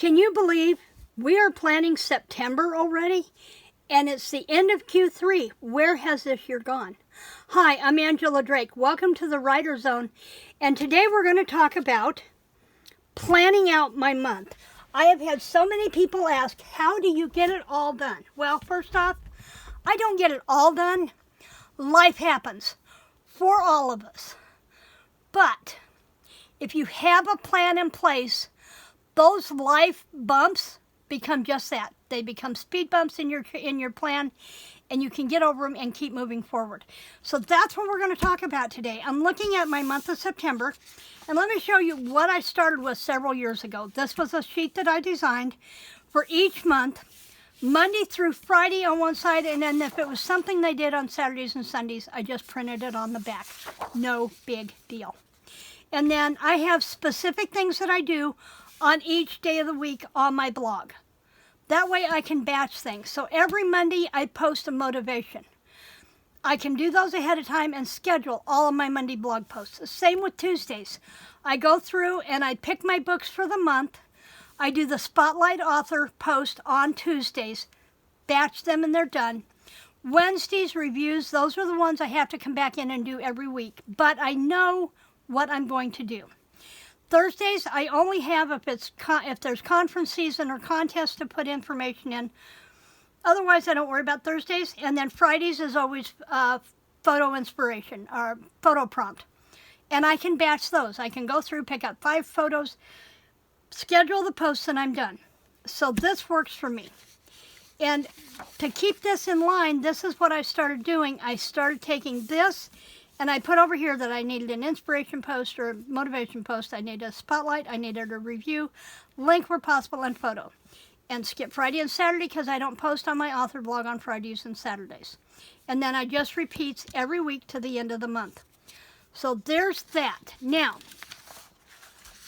Can you believe we are planning September already? And it's the end of Q3. Where has this year gone? Hi, I'm Angela Drake. Welcome to the Writer Zone. And today we're going to talk about planning out my month. I have had so many people ask, how do you get it all done? Well, first off, I don't get it all done. Life happens for all of us. But if you have a plan in place, those life bumps become just that. They become speed bumps in your plan, and you can get over them and keep moving forward. So that's what we're going to talk about today. I'm looking at my month of September, and let me show you what I started with several years ago. This was a sheet that I designed for each month, Monday through Friday on one side, and then if it was something they did on Saturdays and Sundays, I just printed it on the back. No big deal. And then I have specific things that I do on each day of the week on my blog. That way I can batch things. So every Monday I post a motivation. I can do those ahead of time and schedule all of my Monday blog posts. The same with Tuesdays. I go through and I pick my books for the month. I do the Spotlight Author post on Tuesdays, batch them and they're done. Wednesdays reviews, those are the ones I have to come back in and do every week. But I know what I'm going to do. Thursdays, I only have if there's conference season or contest to put information in. Otherwise, I don't worry about Thursdays. And then Fridays is always photo inspiration or photo prompt. And I can batch those. I can go through, pick up 5 photos, schedule the posts, and I'm done. So this works for me. And to keep this in line, this is what I started doing. I started taking this, and I put over here that I needed an inspiration post or a motivation post. I needed a spotlight. I needed a review, link where possible, and photo. And skip Friday and Saturday because I don't post on my author blog on Fridays and Saturdays. And then I just repeats every week to the end of the month. So there's that. Now,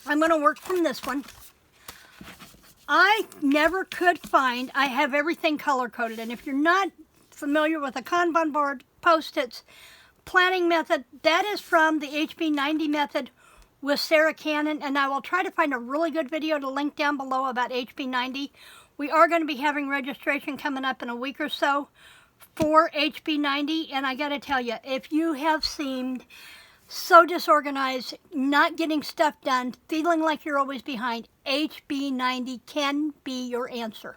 I'm going to work from this one. I never could find, I have everything color-coded. And if you're not familiar with a Kanban board, Post-its, planning method, that is from the HB90 Method with Sarah Cannon, and I will try to find a really good video to link down below about HB90. We are going to be having registration coming up in a week or so for HB90, and I got to tell you, if you have seemed so disorganized, not getting stuff done, feeling like you're always behind, HB90 can be your answer.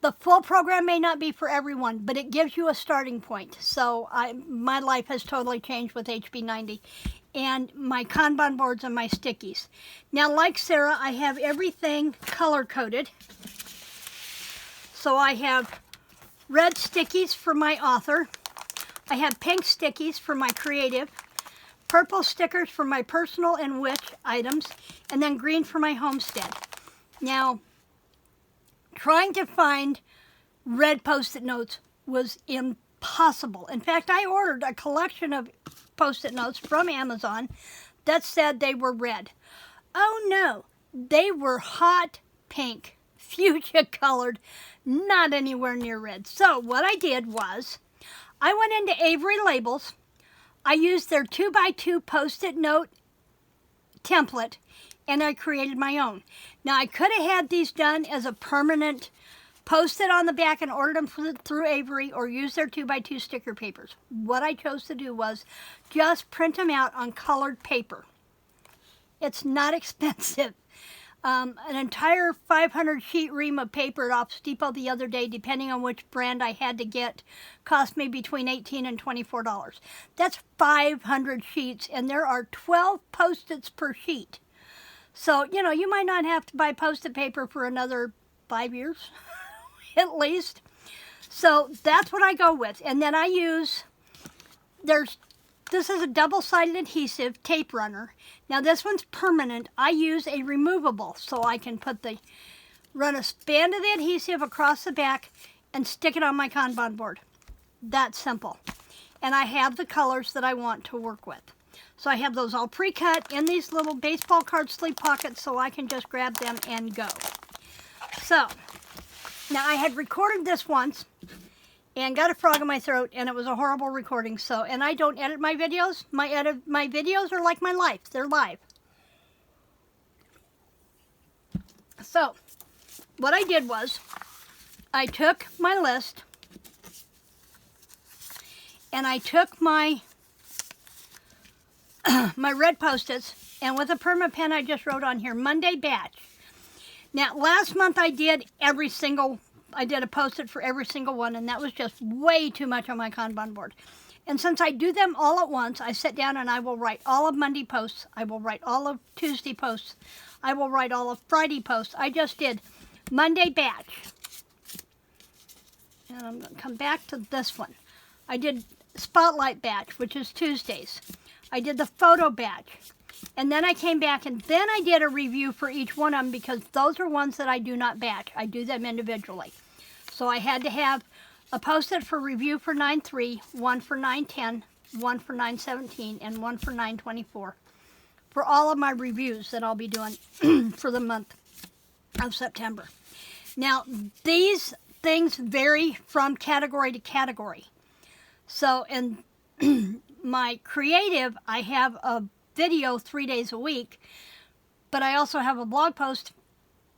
The full program may not be for everyone, but it gives you a starting point. So my life has totally changed with HB90 and my Kanban boards and my stickies. Now, like Sarah, I have everything color-coded. So I have red stickies for my author. I have pink stickies for my creative, purple stickers for my personal and wish items, and then green for my homestead. Now, trying to find red Post-it notes was impossible. In fact, I ordered a collection of Post-it notes from Amazon that said they were red. Oh no, they were hot pink, fuchsia colored, not anywhere near red. So what I did was, I went into Avery Labels. I used their 2x2 Post-it note template, and I created my own. Now, I could have had these done as a permanent Post-it on the back and ordered them through Avery or use their 2x2 sticker papers. What I chose to do was just print them out on colored paper. It's not expensive. An entire 500 sheet ream of paper at Office Depot the other day, depending on which brand I had to get, cost me between $18 and $24. That's 500 sheets, and there are 12 Post-its per sheet. So, you know, you might not have to buy Post-it paper for another 5 years, at least. So that's what I go with. And then I use, this is a double-sided adhesive tape runner. Now this one's permanent. I use a removable, so I can run a band of the adhesive across the back and stick it on my Kanban board. That simple. And I have the colors that I want to work with. So I have those all pre-cut in these little baseball card sleeve pockets so I can just grab them and go. So, now I had recorded this once and got a frog in my throat, and it was a horrible recording. So, and I don't edit my videos. My videos are like my life. They're live. So, what I did was, I took my list, and I took my my red Post-its, and with a perma pen I just wrote on here, Monday batch. Now, last month I did a Post-it for every single one, and that was just way too much on my Kanban board. And since I do them all at once, I sit down and I will write all of Monday posts, I will write all of Tuesday posts, I will write all of Friday posts. I just did Monday batch. And I'm going to come back to this one. I did Spotlight batch, which is Tuesdays. I did the photo batch. And then I came back and then I did a review for each one of them because those are ones that I do not batch. I do them individually. So I had to have a Post-it for review for 9/3, one for 9/10, one for 9/17, and one for 9/24 for all of my reviews that I'll be doing for the month of September. Now, these things vary from category to category. So in my creative, I have a video 3 days a week, but I also have a blog post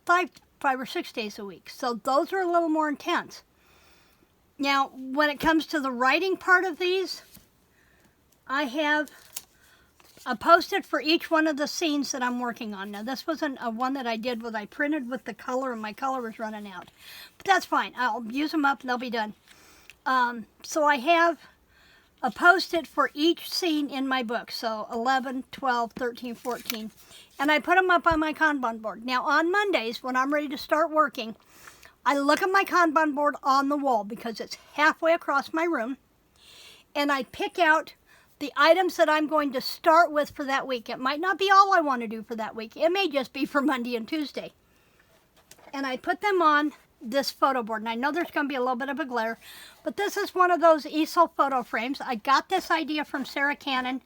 five or 6 days a week. So those are a little more intense. Now, when it comes to the writing part of these, I have a Post-it for each one of the scenes that I'm working on. Now, this wasn't a one that I did I printed with the color, and my color was running out. But that's fine. I'll use them up and they'll be done. So I have a Post-it for each scene in my book. So 11, 12, 13, 14. And I put them up on my Kanban board. Now, on Mondays, when I'm ready to start working, I look at my Kanban board on the wall because it's halfway across my room, and I pick out the items that I'm going to start with for that week. It might not be all I want to do for that week. It may just be for Monday and Tuesday. And I put them on this photo board. And I know there's going to be a little bit of a glare, but this is one of those easel photo frames. I got this idea from Sarah Cannon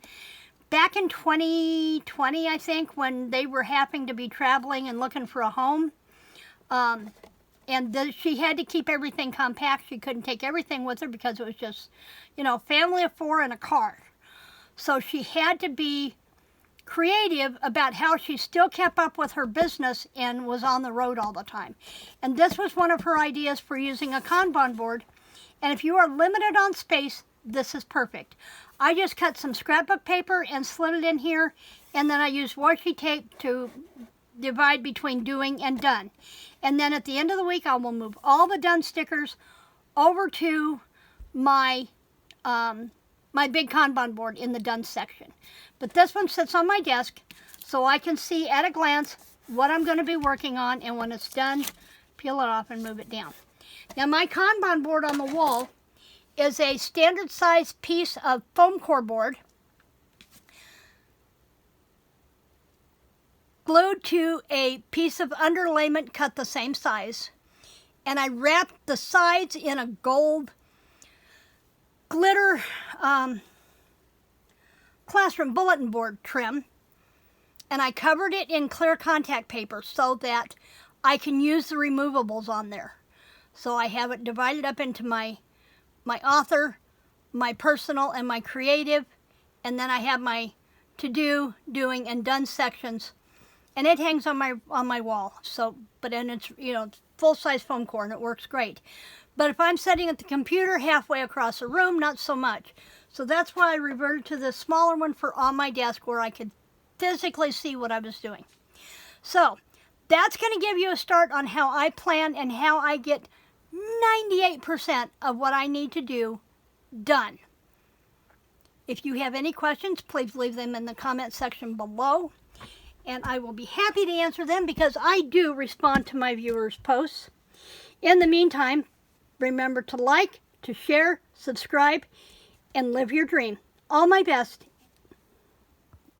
back in 2020, I think, when they were having to be traveling and looking for a home. She had to keep everything compact. She couldn't take everything with her because it was just, family of 4 in a car. So she had to be creative about how she still kept up with her business and was on the road all the time. And this was one of her ideas for using a Kanban board. And if you are limited on space, this is perfect. I just cut some scrapbook paper and slid it in here, and then I used washi tape to divide between doing and done. And then at the end of the week, I will move all the done stickers over to my my big Kanban board in the done section. But this one sits on my desk so I can see at a glance what I'm going to be working on, and when it's done, peel it off and move it down. Now, my Kanban board on the wall is a standard size piece of foam core board glued to a piece of underlayment cut the same size, and I wrapped the sides in a gold glitter classroom bulletin board trim, and I covered it in clear contact paper so that I can use the removables on there. So I have it divided up into my author, my personal, and my creative, and then I have my to-do, doing, and done sections. And it hangs on my wall. So, but then it's full-size foam core, and it works great. But if I'm sitting at the computer halfway across the room, not so much. So that's why I reverted to this smaller one for on my desk where I could physically see what I was doing. So that's going to give you a start on how I plan and how I get 98% of what I need to do done. If you have any questions, please leave them in the comment section below, and I will be happy to answer them because I do respond to my viewers' posts. In the meantime, remember to like, to share, subscribe, and live your dream. All my best,